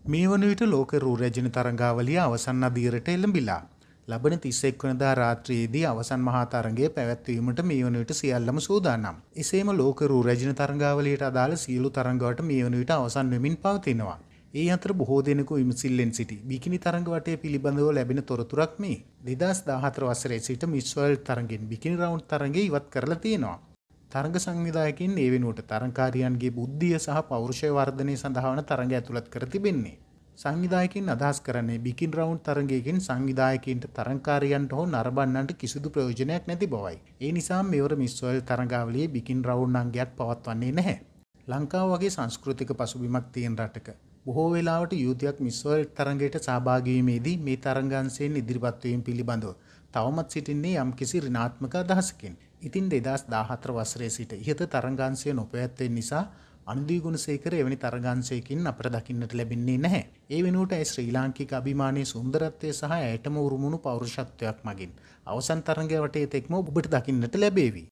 මේ වන විට ලෝක රූ රැජින තරංගාවලිය අවසන් අදියරට එළඹිලා. ලබන 31 වනදා රාත්‍රියේදී අවසන් මහා තරඟය පැවැත්වීමට මේ වන විට සියල්ලම සූදානම්. එසේම ලෝක රූ රැජින තරංගාවලියට අදාළ සියලු තරංගවලට මේ වන විට අවසන් වෙමින් පවතිනවා. ඒ අතර බොහෝ දෙනෙකු විමසිල්ලෙන් සිටි බිකිනි තරඟ වටය පිළිබඳව ලැබෙන තොරතුරක් මේ. 2014 වසරේ සිට මිස් වර්ල්ඩ් තරඟෙන් බිකිනි රවුන්ඩ් තරඟය ඉවත් කරලා තියෙනවා. තරඟ සංවිධායකින් ඒ වෙනුවට තරඟකාරියන්ගේ බුද්ධිය සහ පෞරුෂය වර්ධනය සඳහා වන තරඟ ඇතුළත් කර තිබෙන්නේ. සංවිධායකින් අදහස් කරන්නේ බිකිනි රවුන්ඩ් තරඟයකින් සංවිධායකින්ට තරඟකාරියන්ට හෝ නරඹන්නන්ට කිසිදු ප්‍රයෝජනයක් නැති බවයි. ඒ නිසා මෙවර මිස් වර්ල්ඩ් තරඟාවලියේ බිකිනි රවුන්ඩ් අංගයක් පවත්වන්නේ නැහැ. ලංකාව වගේ සංස්කෘතික පසුබිමක් තියෙන රටක බොහෝ වෙලාවට යුවතියක් මිස් වර්ල්ඩ් තරඟයට සහභාගී වීමේදී මේ තරඟාංශයෙන් ඉදිරිපත් වීම පිළිබඳව තවමත් සිටින්නේ යම්කිසි ඍණාත්මක අදහසකින්. ඉතින් 2014 වසරේ සිට ඉහත තරඟාංශය නොපැවැත්වෙන නිසා අනුදී ගුණසේකර එවැනි තරඟාංශයකින් අපට දකින්නට ලැබෙන්නේ නැහැ. ඒ වෙනුවට ඇය ශ්‍රී ලාංකික අභිමානයේ සුන්දරත්වය සහ ඇයටම උරුමුණු පෞරුෂත්වයක් මගින් අවසන් තරඟය වටේ තෙක්ම ඔබට දකින්නට ලැබේවි.